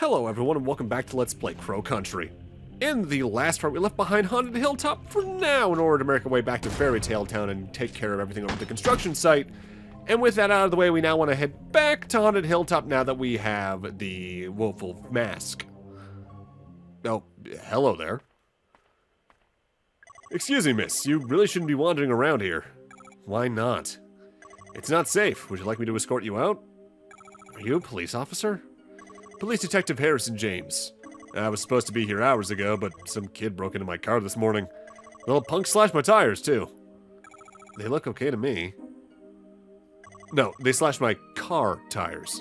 Hello everyone and welcome back to Let's Play Crow Country. In the last part we left behind Haunted Hilltop for now in order to make our way back to Fairy Tale Town and take care of everything over at the construction site. And with that out of the way, we now want to head back to Haunted Hilltop now that we have the Woeful Mask. Oh, hello there. Excuse me, miss, you really shouldn't be wandering around here. Why not? It's not safe. Would you like me to escort you out? Are you a police officer? Police Detective Harrison James. I was supposed to be here hours ago, but some kid broke into my car this morning. The little punk slashed my tires, too. They look okay to me. No, they slashed my car tires.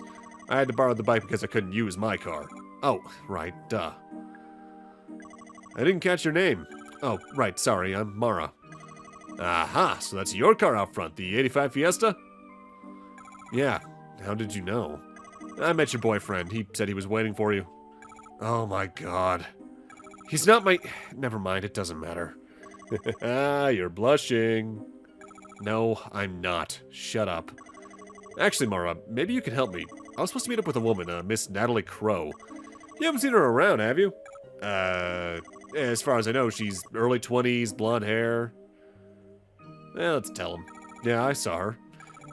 I had to borrow the bike because I couldn't use my car. Oh, right, duh. I didn't catch your name. Oh, right, sorry, I'm Mara. Aha, so that's your car out front, the 85 Fiesta? Yeah, how did you know? I met your boyfriend. He said he was waiting for you. Oh my god. He's not my... Never mind, it doesn't matter. You're blushing. No, I'm not. Shut up. Actually, Mara, maybe you can help me. I was supposed to meet up with a woman, Miss Natalie Crow. You haven't seen her around, have you? As far as I know, she's early 20s, blonde hair. Well, let's tell him. Yeah, I saw her.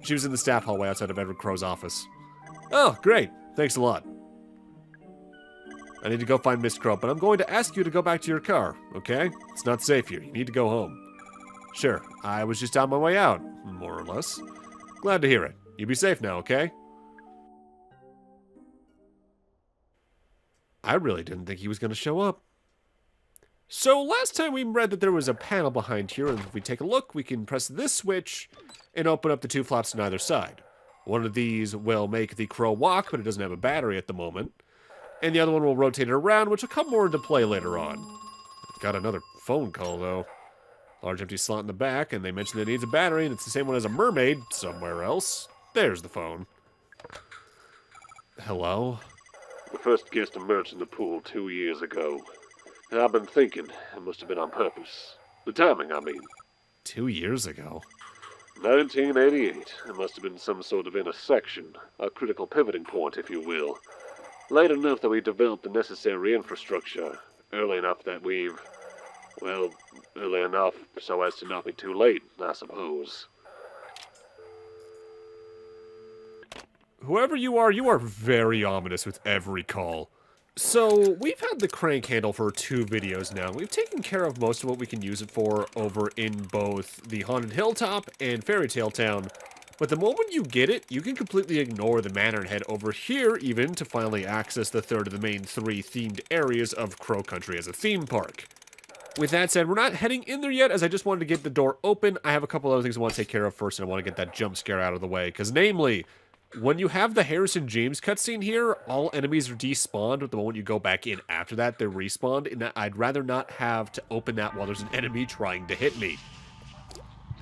She was in the staff hallway outside of Edward Crow's office. Oh, great. Thanks a lot. I need to go find Miss Crow, but I'm going to ask you to go back to your car, okay? It's not safe here. You need to go home. Sure. I was just on my way out, more or less. Glad to hear it. You be safe now, okay? I really didn't think he was going to show up. So last time we read that there was a panel behind here, and if we take a look, we can press this switch and open up the two flaps on either side. One of these will make the crow walk, but it doesn't have a battery at the moment. And the other one will rotate it around, which will come more into play later on. Got another phone call, though. Large empty slot in the back, and they mentioned that it needs a battery, and it's the same one as a mermaid somewhere else. There's the phone. Hello? The first guest emerged in the pool 2 years ago. I've been thinking it must have been on purpose. The timing, I mean. 2 years ago? 1988. It must have been some sort of intersection, a critical pivoting point, if you will. Late enough that we developed the necessary infrastructure. Early enough that we've... well, early enough so as to not be too late, I suppose. Whoever you are very ominous with every call. So, we've had the crank handle for 2 videos now. We've taken care of most of what we can use it for over in both the Haunted Hilltop and Fairy Tale Town. But the moment you get it, you can completely ignore the manor and head over here even to finally access the third of the main 3 themed areas of Crow Country as a theme park. With that said, we're not heading in there yet as I just wanted to get the door open. I have a couple other things I want to take care of first and I want to get that jump scare out of the way. Because namely... when you have the Harrison James cutscene here, all enemies are despawned, but the moment you go back in after that, they're respawned, and I'd rather not have to open that while there's an enemy trying to hit me.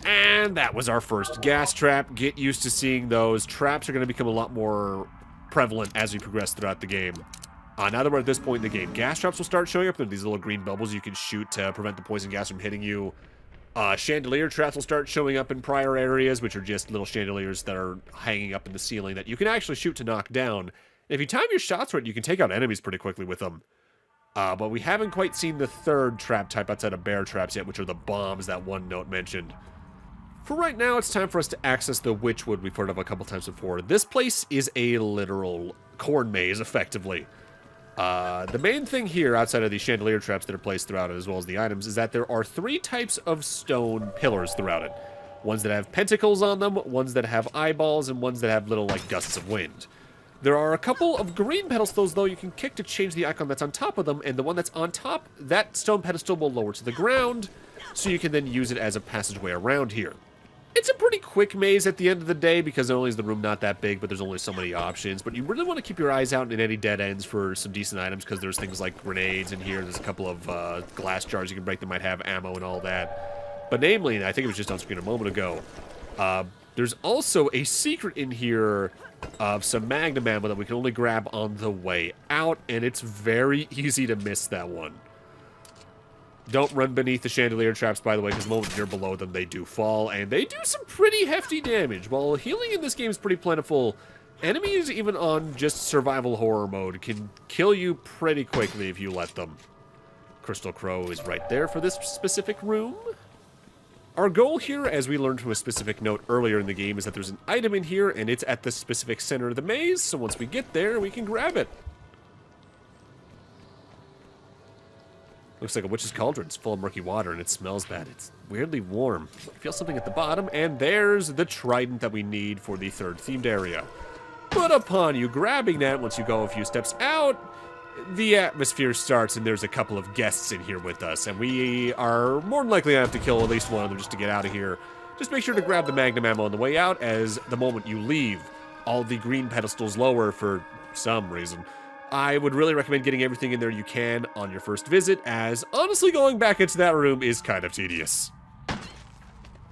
And that was our first gas trap. Get used to seeing those. Traps are going to become a lot more prevalent as we progress throughout the game. Now that we're at this point in the game, gas traps will start showing up. They're these little green bubbles you can shoot to prevent the poison gas from hitting you. Chandelier traps will start showing up in prior areas, which are just little chandeliers that are hanging up in the ceiling that you can actually shoot to knock down. And if you time your shots right, you can take out enemies pretty quickly with them. But we haven't quite seen the third trap type outside of bear traps yet, which are the bombs that one note mentioned. For right now, it's time for us to access the Witchwood we've heard of a couple times before. This place is a literal corn maze, effectively. The main thing here, outside of the chandelier traps that are placed throughout it, as well as the items, is that there are 3 types of stone pillars throughout it. Ones that have pentacles on them, ones that have eyeballs, and ones that have little, like, gusts of wind. There are a couple of green pedestals, though, you can kick to change the icon that's on top of them, and the one that's on top, that stone pedestal will lower to the ground, so you can then use it as a passageway around here. It's a pretty quick maze at the end of the day because not only is the room not that big, but there's only so many options. But you really want to keep your eyes out in any dead ends for some decent items because there's things like grenades in here. There's a couple of glass jars you can break that might have ammo and all that. But namely, and I think it was just on screen a moment ago, there's also a secret in here of some magnum ammo that we can only grab on the way out, and it's very easy to miss that one. Don't run beneath the chandelier traps, by the way, because the moment you're below them, they do fall, and they do some pretty hefty damage. While healing in this game is pretty plentiful, Enemies, even on just survival horror mode, can kill you pretty quickly if you let them. Crystal Crow is right there for this specific room. Our goal here, as we learned from a specific note earlier in the game, is that there's an item in here, and it's at the specific center of the maze, so once we get there, we can grab it. Looks like a witch's cauldron. It's full of murky water, and it smells bad. It's weirdly warm. I feel something at the bottom, and there's the trident that we need for the third themed area. But upon you grabbing that, once you go a few steps out, the atmosphere starts, and there's a couple of guests in here with us, and we are more than likely going to have to kill at least one of them just to get out of here. Just make sure to grab the magnum ammo on the way out, as the moment you leave, all the green pedestals lower for some reason. I would really recommend getting everything in there you can on your first visit, as honestly going back into that room is kind of tedious.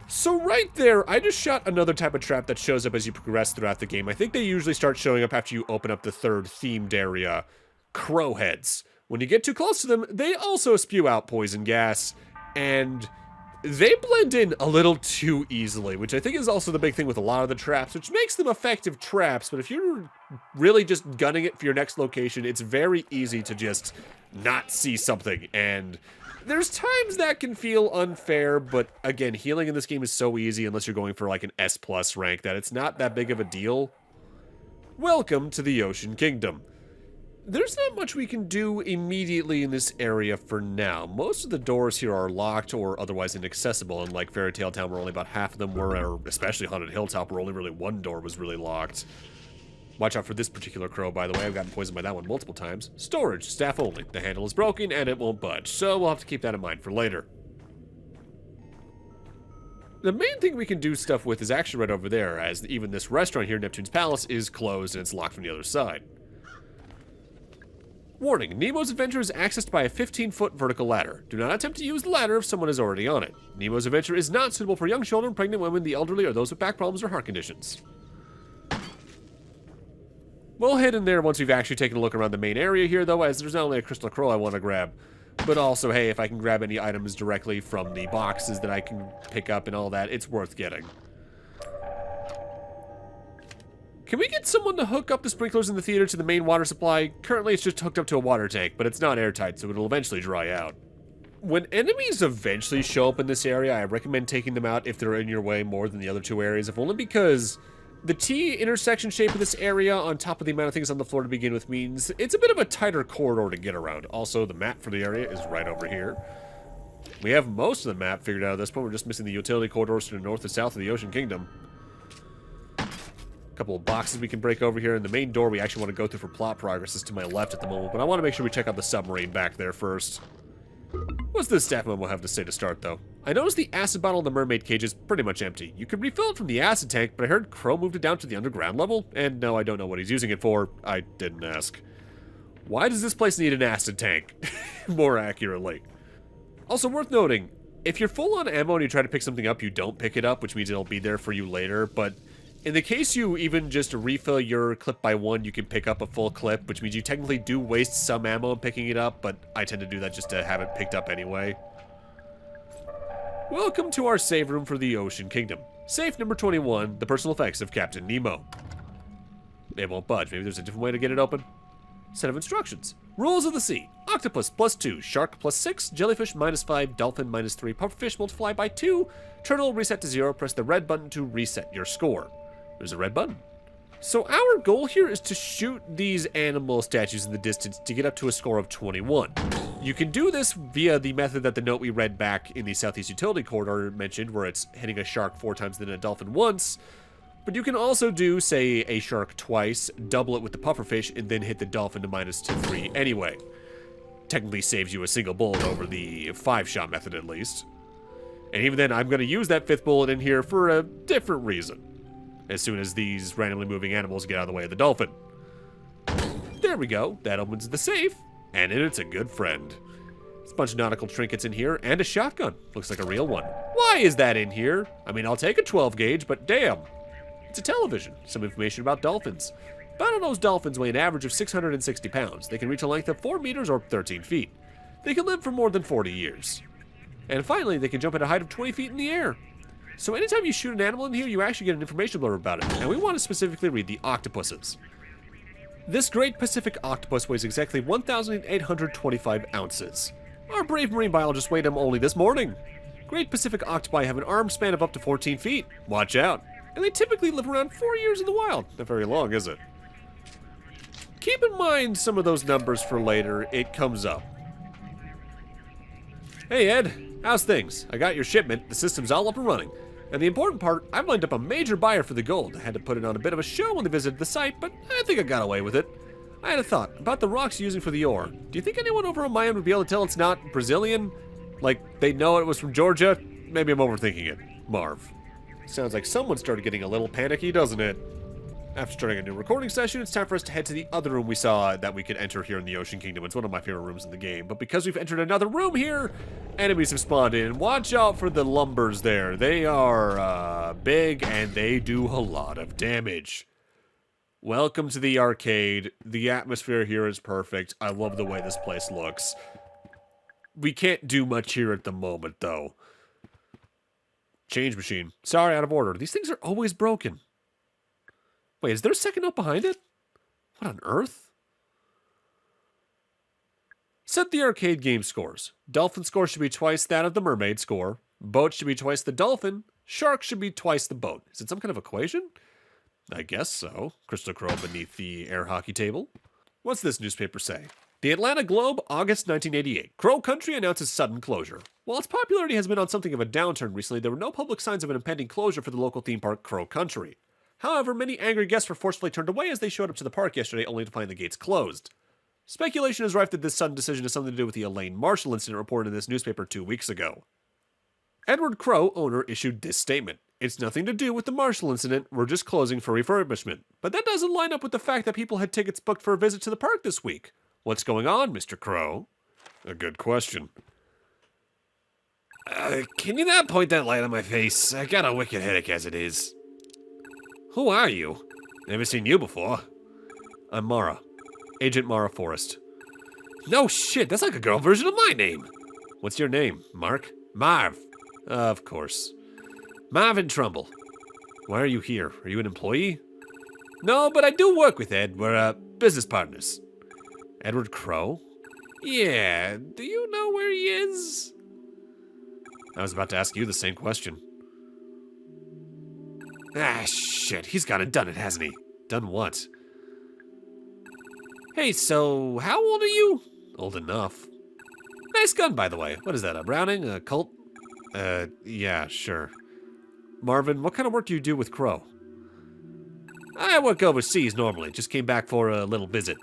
So right there, I just shot another type of trap that shows up as you progress throughout the game. I think they usually start showing up after you open up the third themed area. Crow heads. When you get too close to them, they also spew out poison gas, and they blend in a little too easily, which I think is also the big thing with a lot of the traps, which makes them effective traps, but if you're really just gunning it for your next location, it's very easy to just not see something, and there's times that can feel unfair, but again, healing in this game is so easy unless you're going for like an S+ rank that it's not that big of a deal. Welcome to the Ocean Kingdom. There's not much we can do immediately in this area for now. Most of the doors here are locked or otherwise inaccessible, unlike Fairy Tale Town where only about half of them were, or especially Haunted Hilltop where only really one door was really locked. Watch out for this particular crow, by the way. I've gotten poisoned by that one multiple times. Storage, staff only. The handle is broken and it won't budge, so we'll have to keep that in mind for later. The main thing we can do stuff with is actually right over there, as even this restaurant here, Neptune's Palace, is closed and it's locked from the other side. Warning, Nemo's Adventure is accessed by a 15-foot vertical ladder. Do not attempt to use the ladder if someone is already on it. Nemo's Adventure is not suitable for young children, pregnant women, the elderly, or those with back problems or heart conditions. We'll head in there once we've actually taken a look around the main area here, though, as there's not only a crystal crow I want to grab, but also, hey, if I can grab any items directly from the boxes that I can pick up and all that, it's worth getting. Can we get someone to hook up the sprinklers in the theater to the main water supply? Currently, it's just hooked up to a water tank, but it's not airtight, so it'll eventually dry out. When enemies eventually show up in this area, I recommend taking them out if they're in your way more than the other two areas, if only because the T intersection shape of this area, on top of the amount of things on the floor to begin with, means it's a bit of a tighter corridor to get around. Also, the map for the area is right over here. We have most of the map figured out at this point. We're just missing the utility corridors to the north and south of the Ocean Kingdom. A couple of boxes we can break over here, and the main door we actually want to go through for plot progress is to my left at the moment, but I want to make sure we check out the submarine back there first. What's this staff memo have to say to start, though? I noticed the acid bottle in the mermaid cage is pretty much empty. You could refill it from the acid tank, but I heard Crow moved it down to the underground level, and no, I don't know what he's using it for. I didn't ask. Why does this place need an acid tank? More accurately. Also worth noting, if you're full on ammo and you try to pick something up, you don't pick it up, which means it'll be there for you later, but in the case you even just refill your clip by one, you can pick up a full clip, which means you technically do waste some ammo in picking it up, but I tend to do that just to have it picked up anyway. Welcome to our save room for the Ocean Kingdom. Safe number 21, the personal effects of Captain Nemo. It won't budge. Maybe there's a different way to get it open. Set of instructions. Rules of the sea. Octopus +2, shark +6, jellyfish -5, dolphin -3, pufferfish multiply by 2, turtle reset to 0, press the red button to reset your score. There's a red button. So our goal here is to shoot these animal statues in the distance to get up to a score of 21. You can do this via the method that the note we read back in the Southeast Utility Corridor mentioned, where it's hitting a shark 4 times then a dolphin once. But you can also do, say, a shark twice, double it with the pufferfish, and then hit the dolphin to -3 anyway. Technically saves you a single bullet over the 5-shot method at least. And even then, I'm going to use that 5th bullet in here for a different reason. As soon as these randomly moving animals get out of the way of the dolphin. There we go. That opens the safe. And in it's a good friend. There's a bunch of nautical trinkets in here, and a shotgun. Looks like a real one. Why is that in here? I mean, I'll take a 12 gauge, but damn. It's a television. Some information about dolphins. Bottlenose dolphins weigh an average of 660 pounds. They can reach a length of 4 meters or 13 feet. They can live for more than 40 years. And finally, they can jump at a height of 20 feet in the air. So anytime you shoot an animal in here, you actually get an information blurb about it. And we want to specifically read the octopuses. This great Pacific octopus weighs exactly 1,825 ounces. Our brave marine biologist weighed him only this morning. Great Pacific octopi have an arm span of up to 14 feet. Watch out. And they typically live around 4 years in the wild. Not very long, is it? Keep in mind some of those numbers for later. It comes up. Hey Ed, how's things? I got your shipment. The system's all up and running. And the important part, I've lined up a major buyer for the gold. I had to put it on a bit of a show when they visited the site, but I think I got away with it. I had a thought about the rocks you're using for the ore. Do you think anyone over on my end would be able to tell it's not Brazilian? Like, they know it was from Georgia? Maybe I'm overthinking it. Marv. Sounds like someone started getting a little panicky, doesn't it? After starting a new recording session, it's time for us to head to the other room we saw that we could enter here in the Ocean Kingdom. It's one of my favorite rooms in the game. But because we've entered another room here, enemies have spawned in. Watch out for the lumbers there. They are big and they do a lot of damage. Welcome to the arcade. The atmosphere here is perfect. I love the way this place looks. We can't do much here at the moment, though. Change machine. Sorry, out of order. These things are always broken. Wait, is there a second note behind it? What on earth? Set the arcade game scores. Dolphin score should be twice that of the mermaid score. Boat should be twice the dolphin. Shark should be twice the boat. Is it some kind of equation? I guess so. Crystal Crow beneath the air hockey table. What's this newspaper say? The Atlanta Globe, August 1988. Crow Country announces sudden closure. While its popularity has been on something of a downturn recently, there were no public signs of an impending closure for the local theme park, Crow Country. However, many angry guests were forcefully turned away as they showed up to the park yesterday only to find the gates closed. Speculation is rife that this sudden decision has something to do with the Elaine Marshall incident reported in this newspaper 2 weeks ago. Edward Crow, owner, issued this statement. It's nothing to do with the Marshall incident, we're just closing for refurbishment. But that doesn't line up with the fact that people had tickets booked for a visit to the park this week. What's going on, Mr. Crow? A good question. Can you not point that light on my face? I got a wicked headache as it is. Who are you? Never seen you before. I'm Mara. Agent Mara Forrest. No shit, that's like a girl version of my name. What's your name, Mark? Marv. Of course. Marvin Trumbull. Why are you here? Are you an employee? No, but I do work with Ed. We're, business partners. Edward Crow? Yeah, do you know where he is? I was about to ask you the same question. Ah, shit, he's gone and done it, hasn't he? Done what? Hey, so, how old are you? Old enough. Nice gun, by the way. What is that, a Browning? A Colt? Yeah, sure. Marvin, what kind of work do you do with Crow? I work overseas normally. Just came back for a little visit.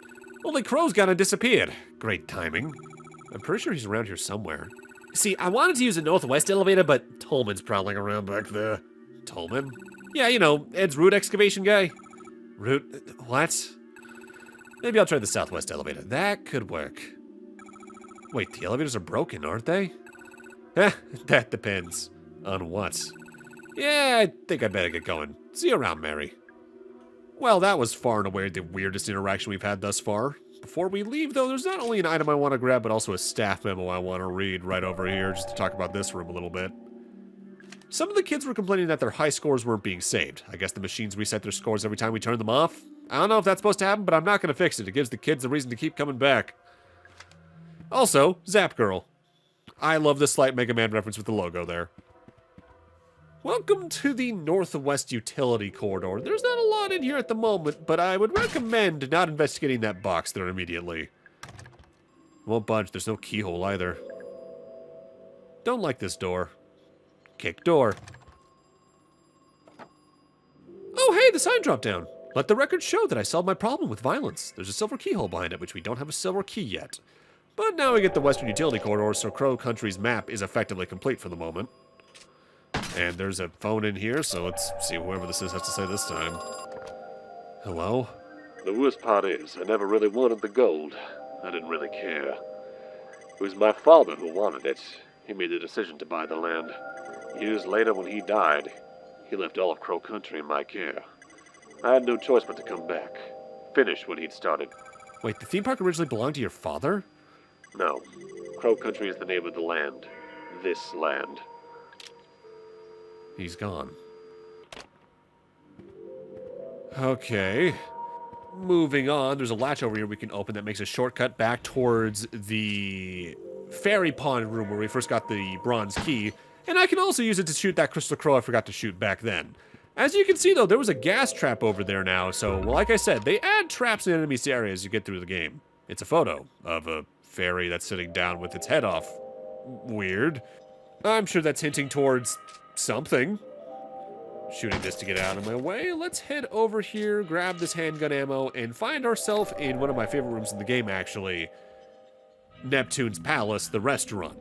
Only Crow's gone and disappeared. Great timing. I'm pretty sure he's around here somewhere. See, I wanted to use a northwest elevator, but Tolman's prowling around back there. Tolman? Yeah, you know, Ed's root excavation guy. Root? What? Maybe I'll try the southwest elevator. That could work. Wait, the elevators are broken, aren't they? Eh, that depends. On what? Yeah, I think I better get going. See you around, Mary. Well, that was far and away the weirdest interaction we've had thus far. Before we leave, though, there's not only an item I want to grab, but also a staff memo I want to read right over here, just to talk about this room a little bit. Some of the kids were complaining that their high scores weren't being saved. I guess the machines reset their scores every time we turn them off. I don't know if that's supposed to happen, but I'm not going to fix it. It gives the kids a reason to keep coming back. Also, Zap Girl. I love the slight Mega Man reference with the logo there. Welcome to the Northwest Utility Corridor. There's not a lot in here at the moment, but I would recommend not investigating that box there immediately. Won't budge. There's no keyhole either. Don't like this door. Kick door. Oh, hey, the sign dropped down. Let the record show that I solved my problem with violence. There's a silver keyhole behind it, which we don't have a silver key yet. But now we get the Western Utility Corridor, so Crow Country's map is effectively complete for the moment. And there's a phone in here, so let's see whoever this is has to say this time. Hello? The worst part is, I never really wanted the gold. I didn't really care. It was my father who wanted it. He made the decision to buy the land. Years later, when he died, he left all of Crow Country in my care. I had no choice but to come back. Finish what he'd started. Wait, the theme park originally belonged to your father? No. Crow Country is the name of the land. This land. He's gone. Okay. Moving on, there's a latch over here we can open that makes a shortcut back towards the fairy pond room where we first got the bronze key, and I can also use it to shoot that crystal crow I forgot to shoot back then. As you can see though, there was a gas trap over there now, so like I said, they add traps in enemies area as you get through the game. It's a photo of a fairy that's sitting down with its head off. Weird. I'm sure that's hinting towards something. Shooting this to get out of my way. Let's head over here, grab this handgun ammo, and find ourselves in one of my favorite rooms in the game, actually. Neptune's Palace, the restaurant.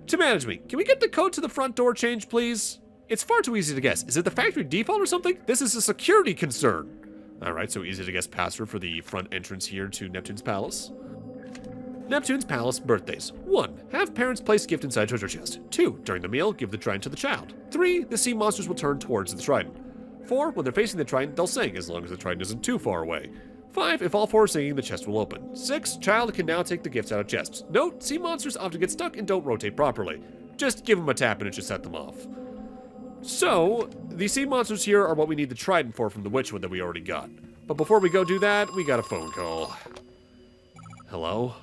To manage me, can we get the code to the front door changed, please? It's far too easy to guess. Is it the factory default or something? This is a security concern. Alright, so easy to guess password for the front entrance here to Neptune's Palace. Neptune's Palace birthdays. 1. Have parents place gift inside treasure chest. 2. During the meal, give the trident to the child. 3. The sea monsters will turn towards the trident. 4. When they're facing the trident, they'll sing, as long as the trident isn't too far away. 5. If all 4 are singing, the chest will open. 6. Child can now take the gifts out of chests. Note, sea monsters often get stuck and don't rotate properly. Just give them a tap and it should set them off. So, the sea monsters here are what we need the trident for from the witch one that we already got. But before we go do that, we got a phone call. Hello?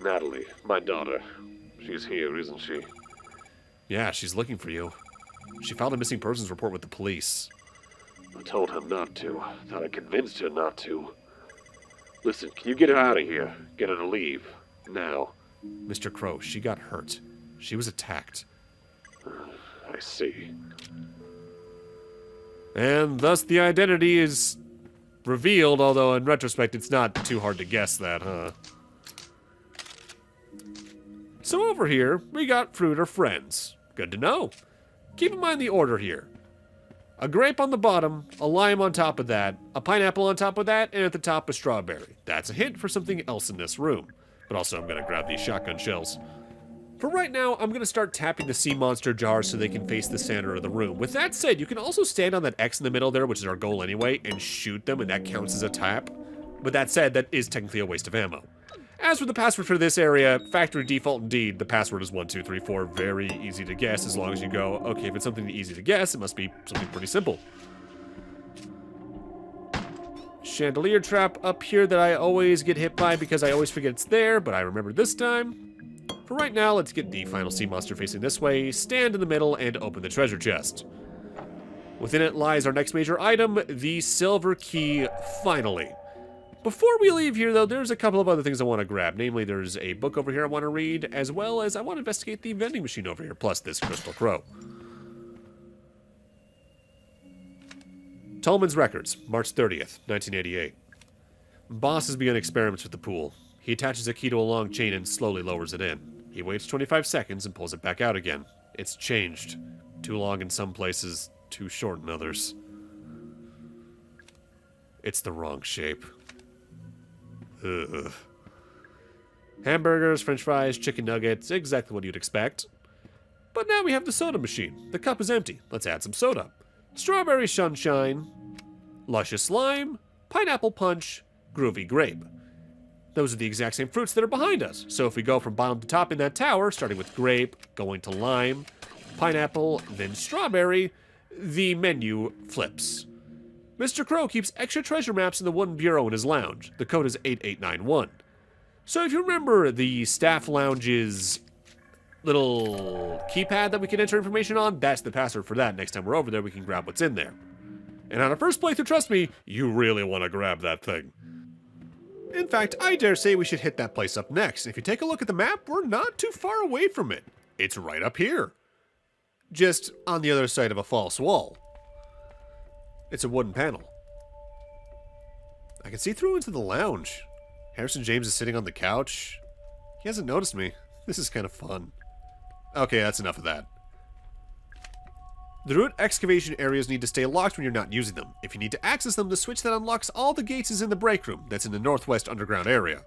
Natalie, my daughter. She's here, isn't she? Yeah, she's looking for you. She filed a missing persons report with the police. I told her not to. Thought I convinced her not to. Listen, can you get her out of here? Get her to leave. Now. Mr. Crow, she got hurt. She was attacked. I see. And thus the identity is revealed, although in retrospect it's not too hard to guess that, huh? So over here, we got fruit or friends. Good to know. Keep in mind the order here. A grape on the bottom, a lime on top of that, a pineapple on top of that, and at the top a strawberry. That's a hint for something else in this room. But also I'm gonna grab these shotgun shells. For right now, I'm gonna start tapping the sea monster jars so they can face the center of the room. With that said, you can also stand on that X in the middle there, which is our goal anyway, and shoot them, and that counts as a tap. But that said, that is technically a waste of ammo. As for the password for this area, factory default indeed, the password is 1234, very easy to guess as long as you go, okay, if it's something easy to guess, it must be something pretty simple. Chandelier trap up here that I always get hit by because I always forget it's there, but I remember this time. For right now, let's get the final sea monster facing this way, stand in the middle, and open the treasure chest. Within it lies our next major item, the silver key, finally. Before we leave here, though, there's a couple of other things I want to grab. Namely, there's a book over here I want to read, as well as I want to investigate the vending machine over here, plus this crystal crow. Tolman's Records, March 30th, 1988. Boss has begun experiments with the pool. He attaches a key to a long chain and slowly lowers it in. He waits 25 seconds and pulls it back out again. It's changed. Too long in some places, too short in others. It's the wrong shape. Ugh. Hamburgers, french fries, chicken nuggets, exactly what you'd expect. But now we have the soda machine. The cup is empty. Let's add some soda. Strawberry sunshine, luscious lime, pineapple punch, groovy grape. Those are the exact same fruits that are behind us. So if we go from bottom to top in that tower, starting with grape, going to lime, pineapple, then strawberry, the menu flips. Mr. Crow keeps extra treasure maps in the wooden bureau in his lounge. The code is 8891. So if you remember the staff lounge's little keypad that we can enter information on, that's the password for that. Next time we're over there, we can grab what's in there. And on our first playthrough, trust me, you really want to grab that thing. In fact, I dare say we should hit that place up next. If you take a look at the map, we're not too far away from it. It's right up here. Just on the other side of a false wall. It's a wooden panel. I can see through into the lounge. Harrison James is sitting on the couch. He hasn't noticed me. This is kind of fun. Okay, that's enough of that. The root excavation areas need to stay locked when you're not using them. If you need to access them, the switch that unlocks all the gates is in the break room. That's in the northwest underground area.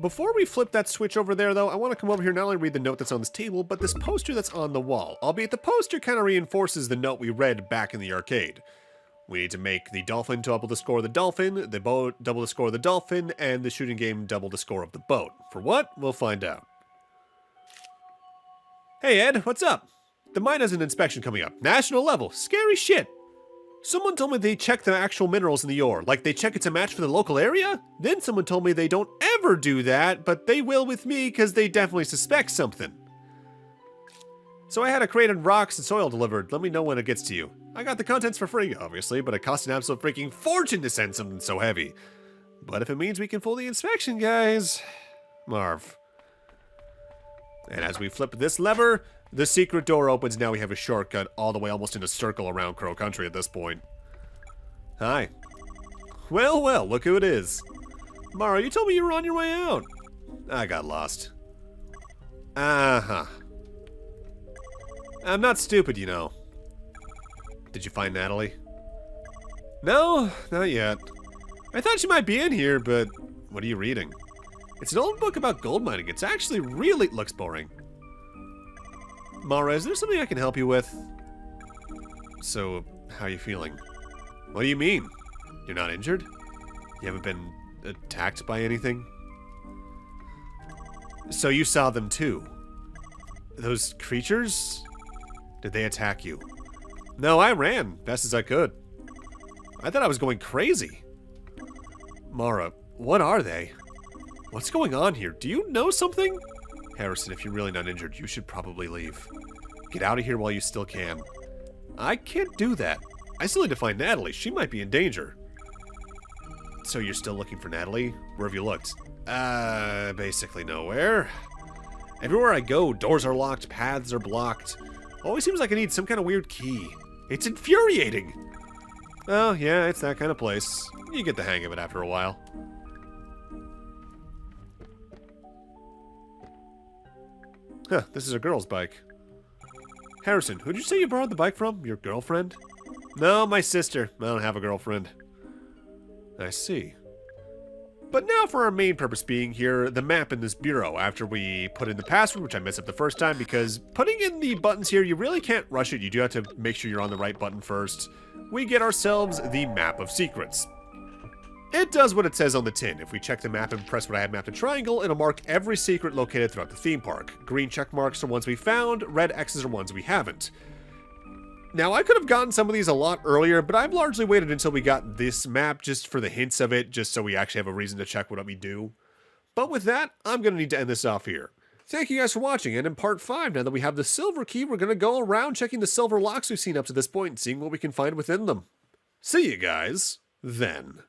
Before we flip that switch over there, though, I want to come over here and not only read the note that's on this table, but this poster that's on the wall. Albeit the poster kind of reinforces the note we read back in the arcade. We need to make the dolphin double the score of the dolphin, the boat double the score of the dolphin, and the shooting game double the score of the boat. For what? We'll find out. Hey Ed, what's up? The mine has an inspection coming up. National level. Scary shit. Someone told me they check the actual minerals in the ore, like they check it's a match for the local area. Then someone told me they don't ever do that, but they will with me because they definitely suspect something. So I had a crate of rocks and soil delivered. Let me know when it gets to you. I got the contents for free, obviously, but it cost an absolute freaking fortune to send something so heavy. But if it means we can fool the inspection guys, Marv. And as we flip this lever, the secret door opens. Now we have a shortcut all the way almost in a circle around Crow Country at this point. Hi. Well, well, look who it is. Mara, you told me you were on your way out. I got lost. Uh-huh. I'm not stupid, you know. Did you find Natalie? No, not yet. I thought she might be in here, but what are you reading? It's an old book about gold mining. It's actually really looks boring. Mara, is there something I can help you with? So, how are you feeling? What do you mean? You're not injured? You haven't been attacked by anything? So you saw them too? Those creatures? Did they attack you? No, I ran best as I could. I thought I was going crazy. Mara, what are they? What's going on here? Do you know something? Harrison, if you're really not injured, you should probably leave. Get out of here while you still can. I can't do that. I still need to find Natalie. She might be in danger. So you're still looking for Natalie? Where have you looked? Basically nowhere. Everywhere I go, doors are locked, paths are blocked. Always seems like I need some kind of weird key. It's infuriating. Oh, yeah, it's that kind of place. You get the hang of it after a while. Huh, this is a girl's bike. Harrison, who'd you say you borrowed the bike from? Your girlfriend? No, my sister. I don't have a girlfriend. I see. But now for our main purpose being here, the map in this bureau, after we put in the password, which I messed up the first time, because putting in the buttons here, you really can't rush it. You do have to make sure you're on the right button first. We get ourselves the map of secrets. It does what it says on the tin. If we check the map and press what I had mapped in triangle, it'll mark every secret located throughout the theme park. Green check marks are ones we found, red X's are ones we haven't. Now, I could have gotten some of these a lot earlier, but I've largely waited until we got this map just for the hints of it, just so we actually have a reason to check what we do. But with that, I'm going to need to end this off here. Thank you guys for watching, and in part 5, now that we have the silver key, we're going to go around checking the silver locks we've seen up to this point and seeing what we can find within them. See you guys then.